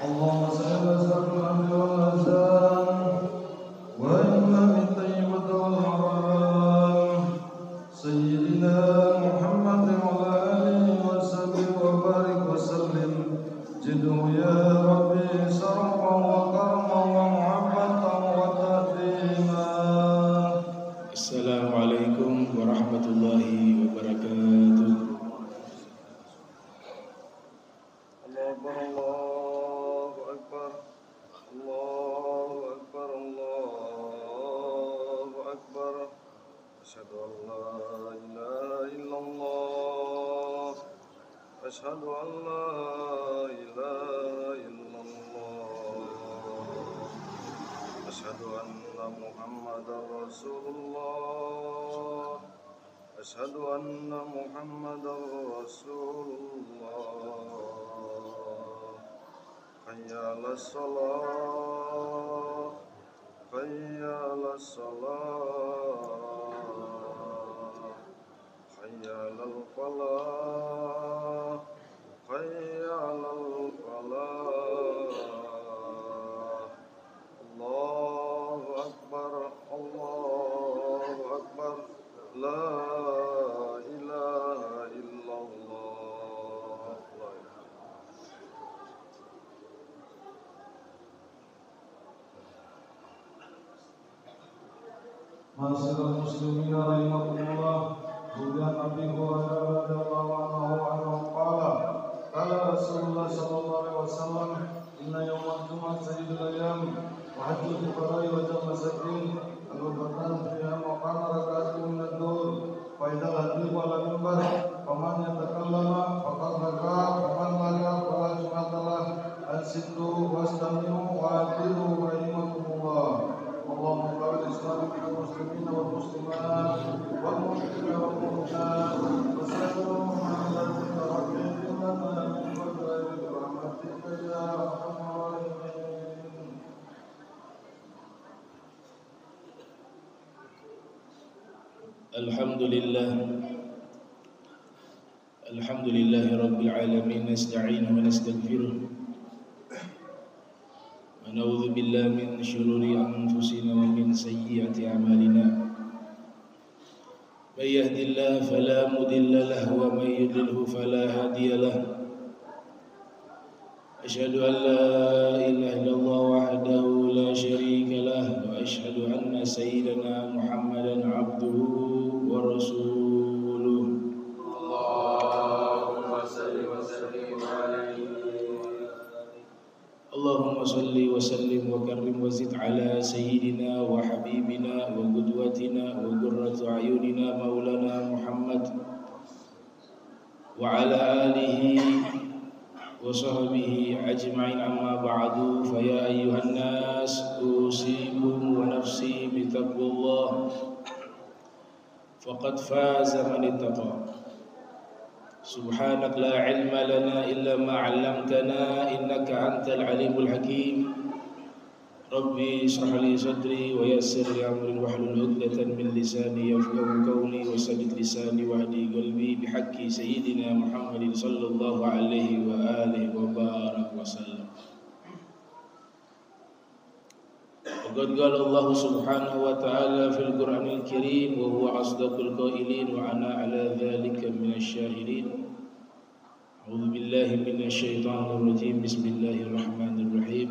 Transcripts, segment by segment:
اللهم صل على سيدنا محمد والأذان والإمام الطيب والحرام سيدنا محمد وعلى آله وصحبه وبارك وسلم جده يا ربي شرفا وكرما ومحبة وتقديما. السلام عليكم ورحمة الله وبركاته. الله أكبر الله أكبر الله أكبر أشهد أن لا إله إلا الله أشهد أن لا إله إلا الله أشهد أن محمدا رسول الله أشهد أن محمدا رسول الله حي على الصلاة حي على الصلاة حي على الفلاح حي على الفلاح. الله أكبر الله أكبر لا إله إلا الله. Masyaallah muslimin rahimakumullah. Kemudian Nabi Hurairah radhiyallahu anhu qala qala Rasulullah sallallahu alaihi wasallam inna yawmal jumu'ah sayyidul ayyam wa hajjatul qada'i wa jamasatin al-batan fiha maqama rak'atin min ad-dur fa idza hadibu ala minbar faman yatakallama faqad raqa faman laga fala ju'atalah ansitu wastami'u wa atiru rahimakumullah. اللهم بارك الإسلام والمسلمين والمسلمات والمؤمنين والمؤمنات وسلم على المتقين لنا من فضلك برحمتك يا أرحم الراحمين. الحمد لله رب العالمين نستعينه ونستغفره ونعوذ بالله من شرور أنفسنا ومن سيئات أعمالنا من يهد الله فلا مضل له ومن يضلل فلا هادي له أشهد أن لا إله إلا الله وحده لا شريك له وأشهد أن سيدنا محمدا عبده ورسوله. اللهم صل وسلم عليه اللهم صل وسلم وكرم وزد على سيدنا وحبيبنا وقدوتنا وقرة أعيننا مولانا محمد وعلى آله وصحبه أجمعين. أما بعد فيا أيها الناس أوصيكم ونفسي بتقوى الله فقد فاز من اتقى. سبحانك لا علم لنا إلا ما علمتنا إنك أنت العليم الحكيم. ربي اشرح لي صدري ويسر لي أمري واحلل عقدة من لساني يفقهوا قولي وثبت لساني واهدي قلبي بحق سيدنا محمد صلى الله عليه وآله وبارك وسلم. وقد قال الله سبحانه وتعالى في القرآن الكريم وهو أصدق القائلين وأنا على ذلك من الشاهدين. أعوذ بالله من الشيطان الرجيم بسم الله الرحمن الرحيم.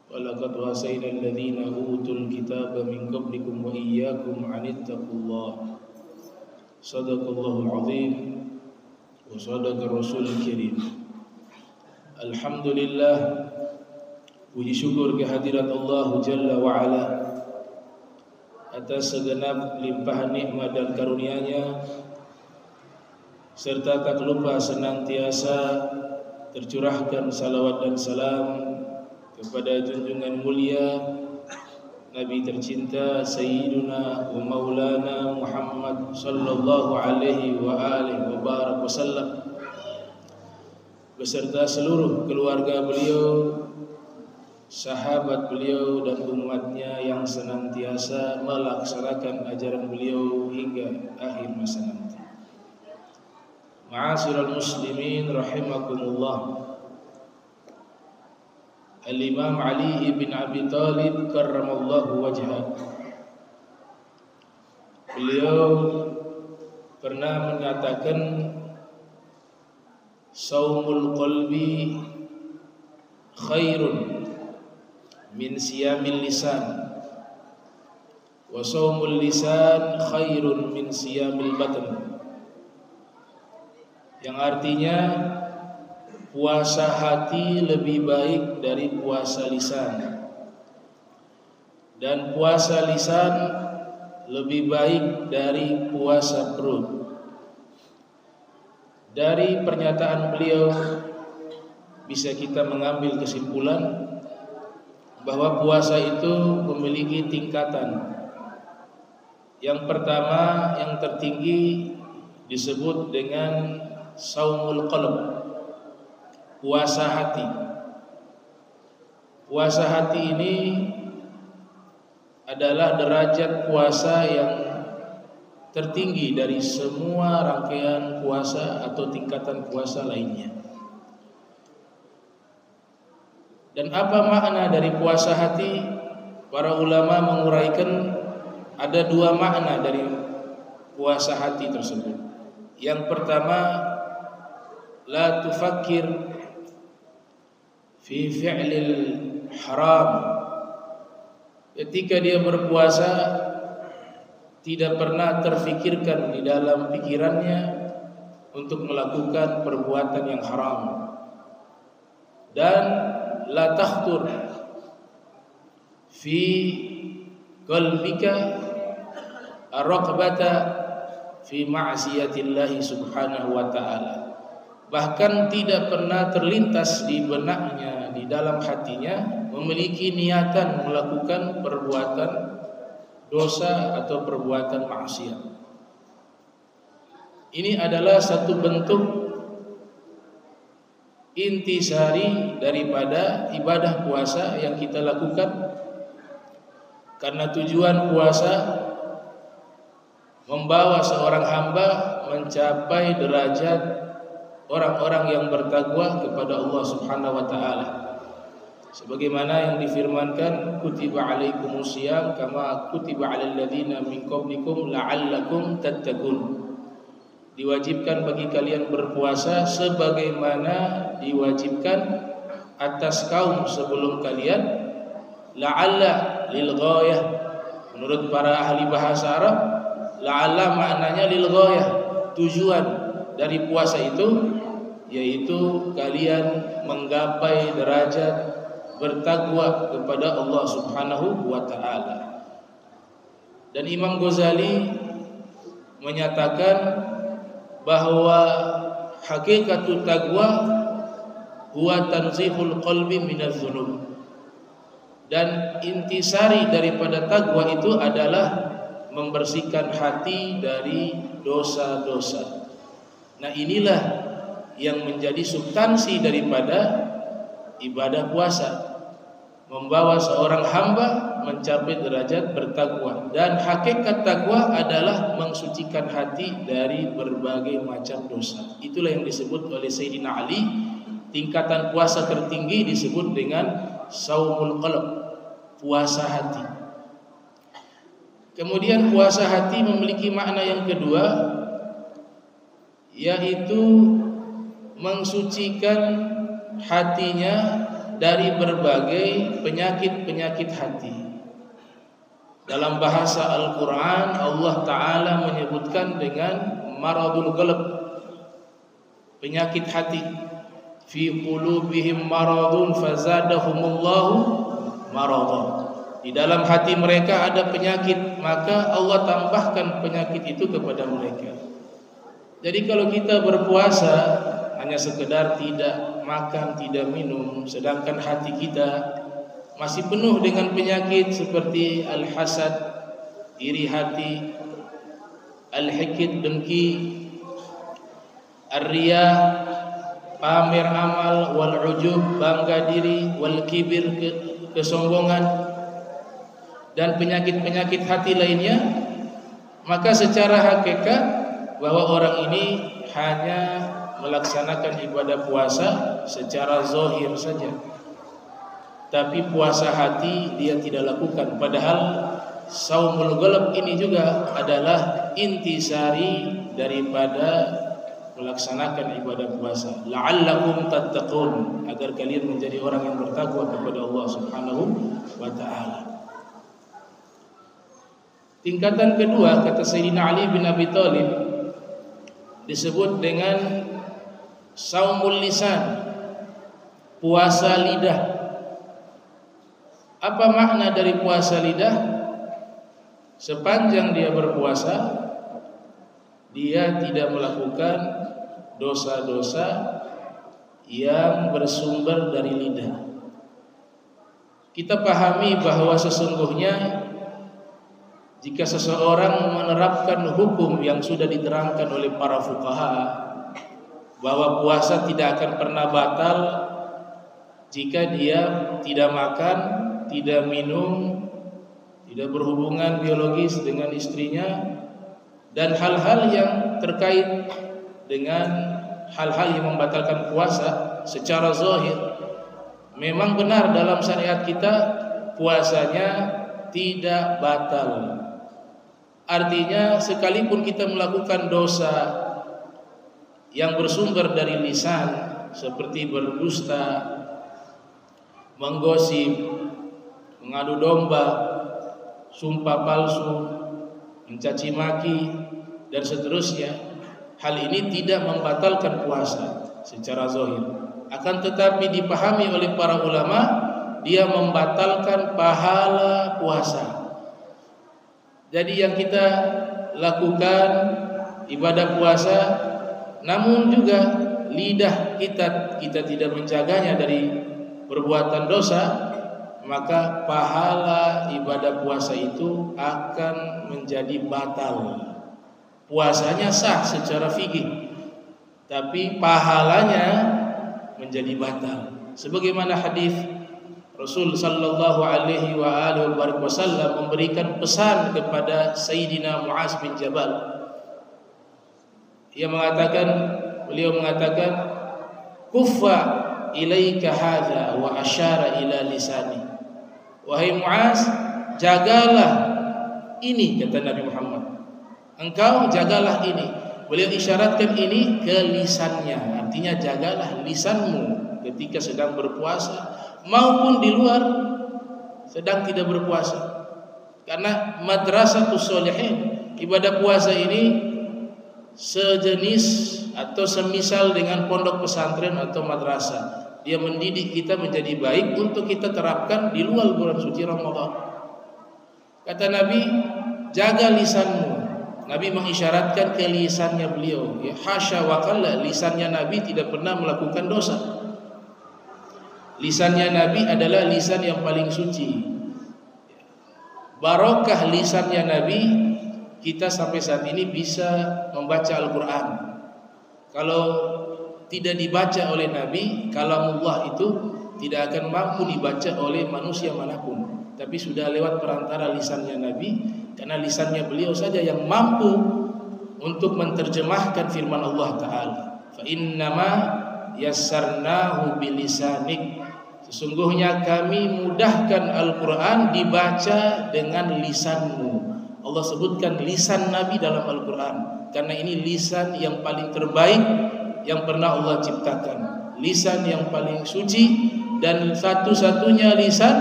ولقد وصينا الذين أوتوا الكتاب من قبلكم وإياكم أن اتقوا الله. صدق الله العظيم وصدق الرسول الكريم. الحمد لله. Puji syukur kehadirat Allah Jalla wa'ala atas segenap limpahan nikmat dan karunia-Nya, serta tak lupa senantiasa tercurahkan salawat dan salam kepada junjungan mulia Nabi tercinta Sayyiduna wa Maulana Muhammad sallallahu alaihi wa alihi wa barak wasallam beserta seluruh keluarga beliau, sahabat beliau dan umatnya yang senantiasa melaksanakan ajaran beliau hingga akhir masa nanti. Ma'asyiral muslimin rahimakumullah. Al-Imam Ali bin Abi Thalib karramallahu wajhah. Beliau pernah menyatakan saumul qalbi khairun min siyamil lisan wa saumul lisan khairun min siyamil batn, yang artinya puasa hati lebih baik dari puasa lisan, dan puasa lisan lebih baik dari puasa perut. Dari pernyataan beliau bisa kita mengambil kesimpulan bahwa puasa itu memiliki tingkatan. Yang pertama, yang tertinggi disebut dengan saumul qalb, puasa hati. Puasa hati ini adalah derajat puasa yang tertinggi dari semua rangkaian puasa atau tingkatan puasa lainnya. Dan apa makna dari puasa hati? Para ulama menguraikan ada dua makna dari puasa hati tersebut. Yang pertama, la tufakkir fi fi'lil haram. Ketika dia berpuasa tidak pernah terfikirkan di dalam pikirannya untuk melakukan perbuatan yang haram. Dan la takhtur fi qalbika ar-raqbata fi ma'siyatillahi subhanahu wa ta'ala. Bahkan tidak pernah terlintas di benaknya, di dalam hatinya memiliki niatan melakukan perbuatan dosa atau perbuatan maksiat. Ini adalah satu bentuk intisari daripada ibadah puasa yang kita lakukan, karena tujuan puasa membawa seorang hamba mencapai derajat orang-orang yang bertakwa kepada Allah Subhanahu wa taala. Sebagaimana yang difirmankan, kutiba alaikumusiyam kama kutiba alal ladzina min qablikum la'allakum tattaqun. Diwajibkan bagi kalian berpuasa sebagaimana diwajibkan atas kaum sebelum kalian. La'alla lil ghayah. Menurut para ahli bahasa Arab, la'alla maknanya lil ghayah, tujuan dari puasa itu yaitu kalian menggapai derajat bertakwa kepada Allah Subhanahu wa taala. Dan Imam Ghazali menyatakan bahwa hakikatut taqwa huwa tanzihul qalbi minadz dzunub. Dan intisari daripada takwa itu adalah membersihkan hati dari dosa-dosa. Nah, inilah yang menjadi substansi daripada ibadah puasa, membawa seorang hamba mencapai derajat bertakwa. Dan hakikat takwa adalah mensucikan hati dari berbagai macam dosa. Itulah yang disebut oleh Sayyidina Ali, tingkatan puasa tertinggi disebut dengan saumul qalb, puasa hati. Kemudian puasa hati memiliki makna yang kedua, yaitu mensucikan hatinya dari berbagai penyakit-penyakit hati. Dalam bahasa Al-Quran, Allah Ta'ala menyebutkan dengan maradul qalb, penyakit hati. Fi qulubihim maradun fazadahumullahu maradah. Di dalam hati mereka ada penyakit, maka Allah tambahkan penyakit itu kepada mereka. Jadi kalau kita berpuasa hanya sekedar tidak makan, tidak minum, sedangkan hati kita masih penuh dengan penyakit seperti al-hasad, iri hati, al-hikid, dengki, ar-riya, pamer amal, wal-ujub, bangga diri, wal-kibir, kesombongan, dan penyakit-penyakit hati lainnya, maka secara hakikat bahwa orang ini hanya melaksanakan ibadah puasa secara zahir saja. tapi puasa hati dia tidak lakukan. Padahal saumul qalb ini juga adalah intisari daripada melaksanakan ibadah puasa. La'allakum tattaqun, agar kalian menjadi orang yang bertakwa kepada Allah Subhanahu wa taala. Tingkatan kedua, kata Sayyidina Ali bin Abi Thalib, disebut dengan saumul lisan, puasa lidah. Apa makna dari puasa lidah? Sepanjang dia berpuasa, dia tidak melakukan dosa-dosa yang bersumber dari lidah. Kita pahami bahwa sesungguhnya jika seseorang menerapkan hukum yang sudah diterangkan oleh para fuqaha, bahwa puasa tidak akan pernah batal jika dia tidak makan, tidak minum, tidak berhubungan biologis dengan istrinya, dan hal-hal yang terkait dengan hal-hal yang membatalkan puasa secara zahir. Memang benar dalam syariat kita puasanya tidak batal. Artinya sekalipun kita melakukan dosa yang bersumber dari lisan, seperti berdusta, menggosip, mengadu domba, sumpah palsu, mencaci maki, dan seterusnya, hal ini tidak membatalkan puasa secara zahir. Akan tetapi dipahami oleh para ulama, dia membatalkan pahala puasa. Jadi yang kita lakukan ibadah puasa, namun juga lidah kita tidak menjaganya dari perbuatan dosa, maka pahala ibadah puasa itu akan menjadi batal. Puasanya sah secara fikih, tapi pahalanya menjadi batal. Sebagaimana hadis Rasul sallallahu alaihi wasallam memberikan pesan kepada Sayyidina Muaz bin Jabal. Beliau mengatakan, "Kuffa ilaika hadza," wa asyara ila lisani. Wahai Muaz, jagalah ini, kata Nabi Muhammad. Engkau jagalah ini. Beliau isyaratkan ini ke lisannya. Artinya jagalah lisanmu ketika sedang berpuasa maupun di luar sedang tidak berpuasa. Karena madrasatus sholihin, ibadah puasa ini sejenis atau semisal dengan pondok pesantren atau madrasah. Dia mendidik kita menjadi baik untuk kita terapkan di luar bulan suci Ramadan. Kata Nabi, jaga lisanmu. Nabi mengisyaratkan ke lisannya beliau, ya, hasya wa qalla, lisannya Nabi tidak pernah melakukan dosa. Lisannya Nabi adalah lisan yang paling suci. Barokah lisannya Nabi, kita sampai saat ini bisa membaca Al-Quran. Kalau tidak dibaca oleh Nabi, kalamullah itu tidak akan mampu dibaca oleh manusia manapun. Tapi sudah lewat perantara lisannya Nabi, karena lisannya beliau saja yang mampu untuk menerjemahkan firman Allah Ta'ala. Fa innama yassarnahu bilisanik, sesungguhnya kami mudahkan Al-Quran dibaca dengan lisanmu. Allah sebutkan lisan Nabi dalam Al-Quran karena ini lisan yang paling terbaik yang pernah Allah ciptakan, lisan yang paling suci dan satu-satunya lisan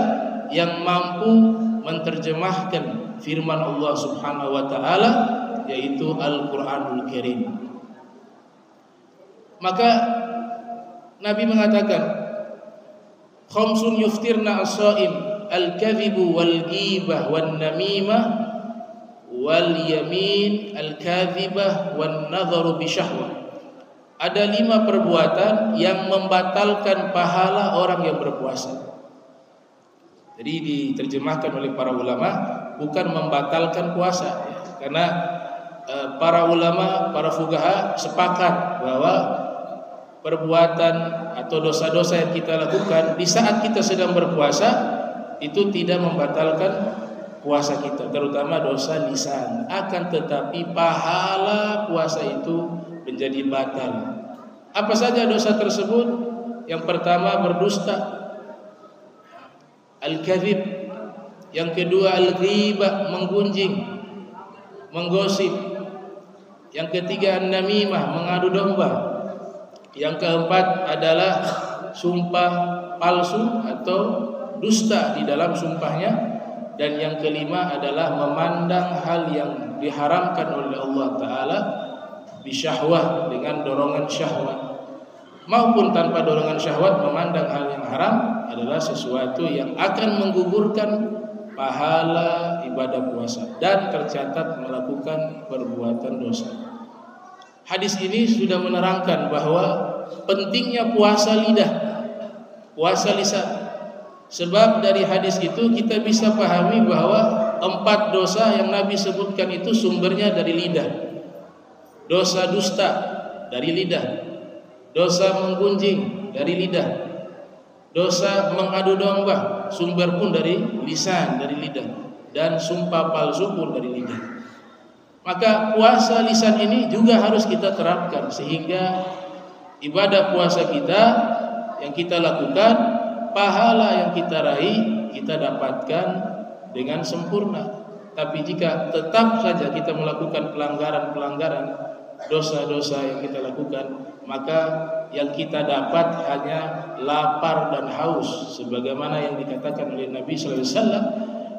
yang mampu menerjemahkan firman Allah Subhanahu wa taala, yaitu Al-Qur'anul Karim. Maka Nabi mengatakan, khamsun yuftirna as-shaim, al-kadhibu wal ghibah wan namimah wal yamin al-kadhibah wan nadharu bi syahwah. Ada 5 perbuatan yang membatalkan pahala orang yang berpuasa. Jadi diterjemahkan oleh para ulama bukan membatalkan puasa, ya. Karena para ulama, para fuqaha sepakat bahwa perbuatan atau dosa-dosa yang kita lakukan di saat kita sedang berpuasa itu tidak membatalkan puasa kita, terutama dosa lisan. Akan tetapi pahala puasa itu menjadi batal. Apa saja dosa tersebut? Yang pertama, berdusta. al-kadzib. Yang kedua al-ghibah, menggunjing, menggosip. Yang ketiga an-namimah, mengadu domba. Yang keempat adalah sumpah palsu atau dusta di dalam sumpahnya. Dan yang kelima adalah memandang hal yang diharamkan oleh Allah Ta'ala bisyahwah, dengan dorongan syahwat maupun tanpa dorongan syahwat. Memandang hal yang haram adalah sesuatu yang akan menggugurkan pahala ibadah puasa dan tercatat melakukan perbuatan dosa. Hadis ini sudah menerangkan bahwa pentingnya puasa lidah, puasa lisan. Sebab dari hadis itu kita bisa pahami bahwa 4 dosa yang Nabi sebutkan itu sumbernya dari lidah. Dosa dusta dari lidah, dosa menggunjing dari lidah, dosa mengadu domba sumber pun dari lisan, dari lidah, dan sumpah palsu pun dari lidah. Maka puasa lisan ini juga harus kita terapkan sehingga ibadah puasa kita yang kita lakukan, pahala yang kita raih kita dapatkan dengan sempurna. Tapi jika tetap saja kita melakukan pelanggaran-pelanggaran, dosa-dosa yang kita lakukan, maka yang kita dapat hanya lapar dan haus, sebagaimana yang dikatakan oleh Nabi sallallahu alaihi wasallam,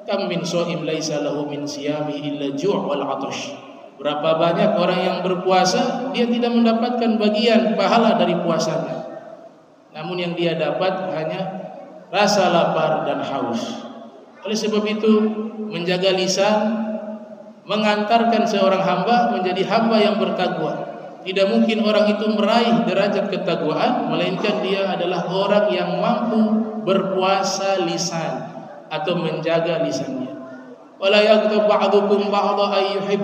kam min shaim laisa lahu min siyami illa ju' wal 'atash. Berapa banyak orang yang berpuasa dia tidak mendapatkan bagian pahala dari puasanya, namun yang dia dapat hanya rasa lapar dan haus. Oleh sebab itu, menjaga lisan mengantarkan seorang hamba menjadi hamba yang bertakwa. Tidak mungkin orang itu meraih derajat ketakwaan melainkan dia adalah orang yang mampu berpuasa lisan atau menjaga lisannya. Wala yaghtab ba'dukum ba'dha ayyuhib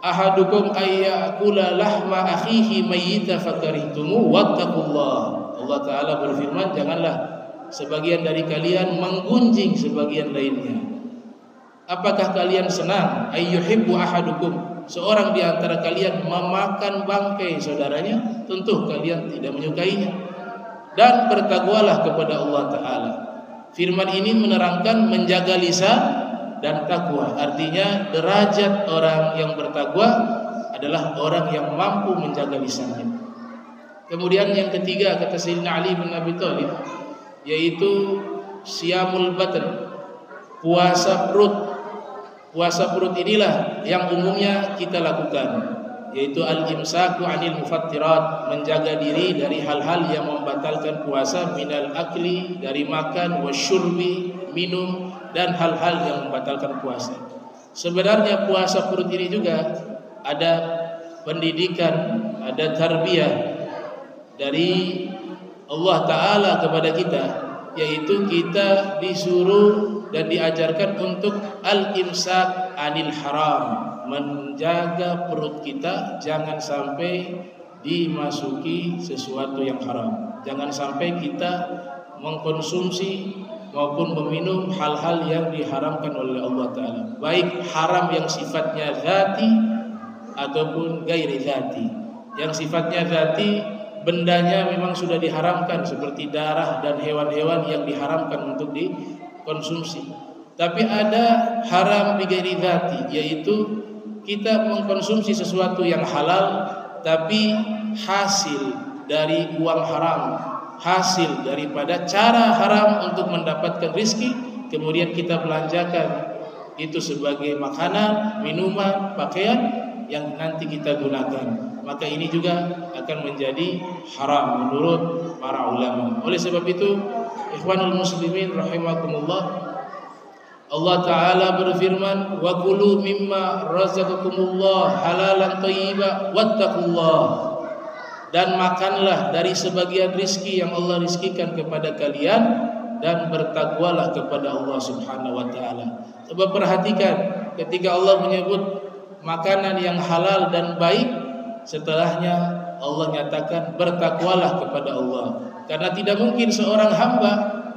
ahadukum ayyakula lahma akhihi mayyita fakarihtumu wattaqullah. Allah Ta'ala berfirman, janganlah sebagian dari kalian menggunjing sebagian lainnya. Apakah kalian senang ayyuhibbu ahadukum, seorang di antara kalian memakan bangkai saudaranya? Tentu kalian tidak menyukainya. Dan bertakwalah kepada Allah Ta'ala. Firman ini menerangkan menjaga lisan dan takwa. Artinya derajat orang yang bertakwa adalah orang yang mampu menjaga lisannya. Kemudian yang ketiga kata Sayyidina Ali bin Abi Thalib, yaitu siyamul batan, puasa perut. Puasa perut inilah yang umumnya kita lakukan, yaitu al-imsaku 'anil mufattirat, menjaga diri dari hal-hal yang membatalkan puasa, minal akli, dari makan, wasyurbi, minum, dan hal-hal yang membatalkan puasa. Sebenarnya puasa perut ini juga ada pendidikan, ada tarbiyah dari Allah Ta'ala kepada kita, yaitu kita disuruh dan diajarkan untuk al-imsak anil haram, menjaga perut kita jangan sampai dimasuki sesuatu yang haram. Jangan sampai kita mengkonsumsi maupun meminum hal-hal yang diharamkan oleh Allah Ta'ala, baik haram yang sifatnya dzati ataupun gairi dzati. Yang sifatnya dzati, bendanya memang sudah diharamkan seperti darah dan hewan-hewan yang diharamkan untuk dikonsumsi. Tapi ada haram bighairi dzati, yaitu kita mengkonsumsi sesuatu yang halal tapi hasil dari uang haram, hasil daripada cara haram untuk mendapatkan rizki, kemudian kita belanjakan itu sebagai makanan, minuman, pakaian yang nanti kita gunakan. Maka ini juga akan menjadi haram menurut para ulama. Oleh sebab itu, ikhwanul muslimin rahimakumullah, Allah Ta'ala berfirman, wa kulu mimma razaqakumullah halalan thayyiban wattaqullah, dan makanlah dari sebagian rizki yang Allah rizkikan kepada kalian dan bertakwalah kepada Allah Subhanahu wa Ta'ala. Sebab perhatikan, ketika Allah menyebut makanan yang halal dan baik, setelahnya Allah nyatakan bertakwalah kepada Allah. Karena tidak mungkin seorang hamba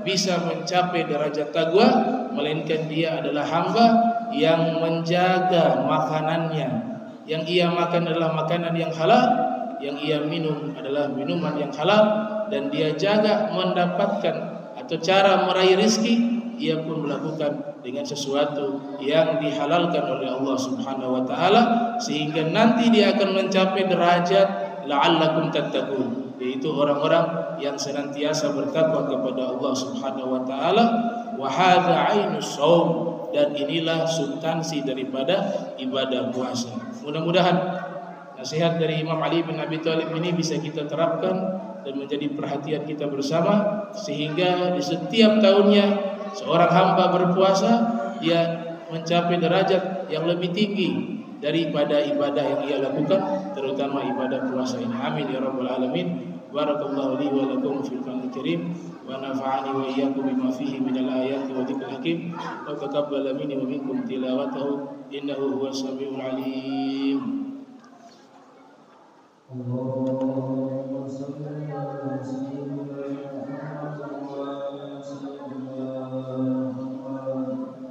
bisa mencapai derajat takwa melainkan dia adalah hamba yang menjaga makanannya. Yang ia makan adalah makanan yang halal, yang ia minum adalah minuman yang halal, dan dia jaga mendapatkan atau cara meraih rizki, ia pun melakukan dengan sesuatu yang dihalalkan oleh Allah Subhanahu wa taala, sehingga nanti dia akan mencapai derajat la'allakum tattaqun, yaitu orang-orang yang senantiasa bertakwa kepada Allah Subhanahu wa taala. Wa hadza 'ainus shaum, dan inilah substansi daripada ibadah puasa. Mudah-mudahan nasihat dari Imam Ali bin Abi Thalib ini bisa kita terapkan dan menjadi perhatian kita bersama, sehingga di setiap tahunnya seorang hamba berpuasa dia mencapai derajat yang lebih tinggi daripada ibadah yang ia lakukan, terutama ibadah puasa ini. Amin ya rabbal alamin. Barakallahu li wa lakum fil Qur'anil Karim wa nafa'ani wa iyyakum bima fihi minal ayati wa dzikril hakim wa taqabbala minni wa minkum tilawatahu innahu huwas samiul alim. Allahumma salli ala sayyidina Muhammad wa ala sayyidina Muhammad.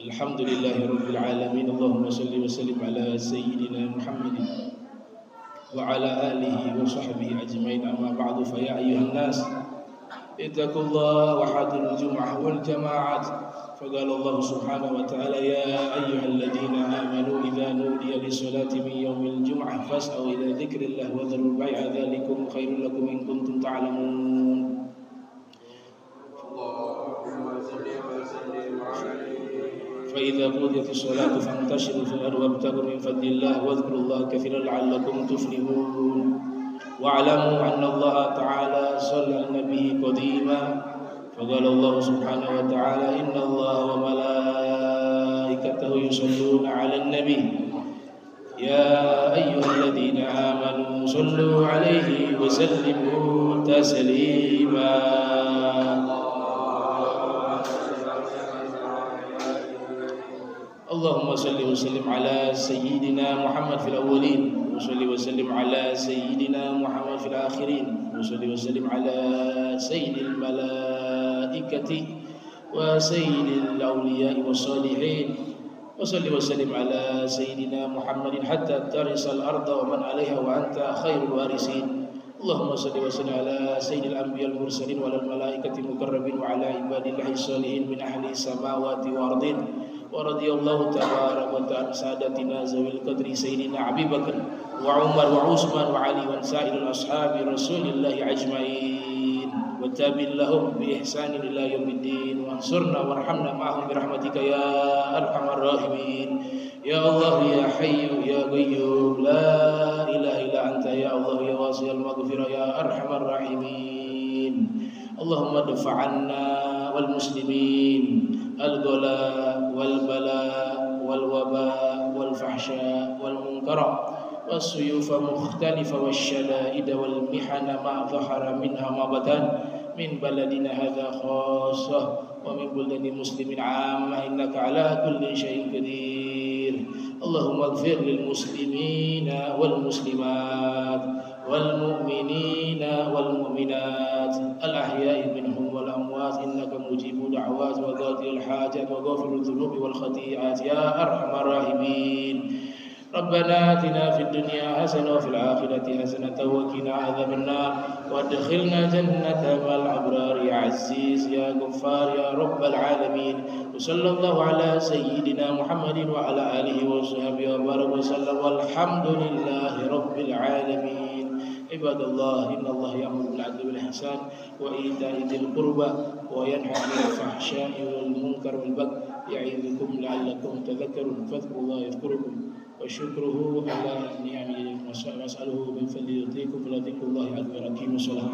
Alhamdulillahi rabbil alamin. Allahumma salli wa sallim ala sayyidina Muhammadin wa ala alihi wa sahbihi ajmain. Amma ba'du, fa ya ayyuhan nas ittaqullaha wa hadhirul jum'ah wal jama'at. Faqala Allah subhanahu wa ta'ala ya ayyuhalladzina amanu idza nudiya lis-salati min yaumil jum'ah fas'au ila dzikrillah wa dharul bai'a dzalikum khairul lakum in kuntum ta'lamun. فإذا قضيت الصلاة فانتشروا في الأرض وابتغوا من فضل الله واذكروا الله كثيرا لعلكم تفلحون. واعلموا أن الله تعالى صلى على النبي قديما، فقال الله سبحانه وتعالى إن الله وملائكته يصلون على النبي يا أيها الذين آمنوا صلوا عليه وسلموا تسليما. اللهم صل وسلم على سيدنا محمد في الأولين وصل وسلم على سيدنا محمد في الآخرين وصل وسلم على سيد الملائكة وسيد الأولياء والصالحين وصل وسلم على سيدنا محمد حتى ترث الأرض ومن عليها وأنت خير الوارثين. اللهم صل وسلم على سيد الأنبياء المرسلين وعلى الملائكة المقربين وعلى عباد الله الصالحين من أهل السماوات والأرضين. ورضي الله تبارك وتعالى سادتنا ذوي القدر سيدنا أبي بكر وعمر وعثمان وعلي وسائر أصحاب رسول الله أجمعين وتابع لهم بإحسان إلى يوم الدين. وانصرنا وارحمنا معهم برحمتك يا أرحم الراحمين. يا الله يا حي يا قيوم لا إله إلا أنت يا الله يا واسع المغفرة يا أرحم الراحمين. اللهم ادفع عنا والمسلمين الغلاء والبلاء والوباء والفحشاء والمنكر والسيوف مختلفة والشدائد والمحن ما ظهر منها ما بطن من بلدنا هذا خاصة ومن بلدان المسلمين عامة إنك على كل شيء قدير. اللهم اغفر للمسلمين والمسلمات والمؤمنين والمؤمنات الأحياء منهم والأموات إنك مجيب دعوات وقاضي الحاجات وغافر الذنوب والخطيئات يا أرحم الراحمين. ربنا آتنا في الدنيا حسنة وفي الآخرة حسنة وقنا عذاب النار وادخلنا جنة مع الأبرار يا عزيز يا غفار يا رب العالمين. وصلى الله على سيدنا محمد وعلى آله وصحبه وبارك وسلم والحمد لله رب العالمين. عباد الله إن الله يأمر بالعدل والإحسان وإيتاء ذي القربى وينهى عن الفحشاء والمنكر والبغي يعظكم لعلكم تذكرون. فاذكروا الله يذكركم وشكره على نعمه واسأله من فضله يعطيكم فلذكر الله أكبر. أقيموا الصلاة.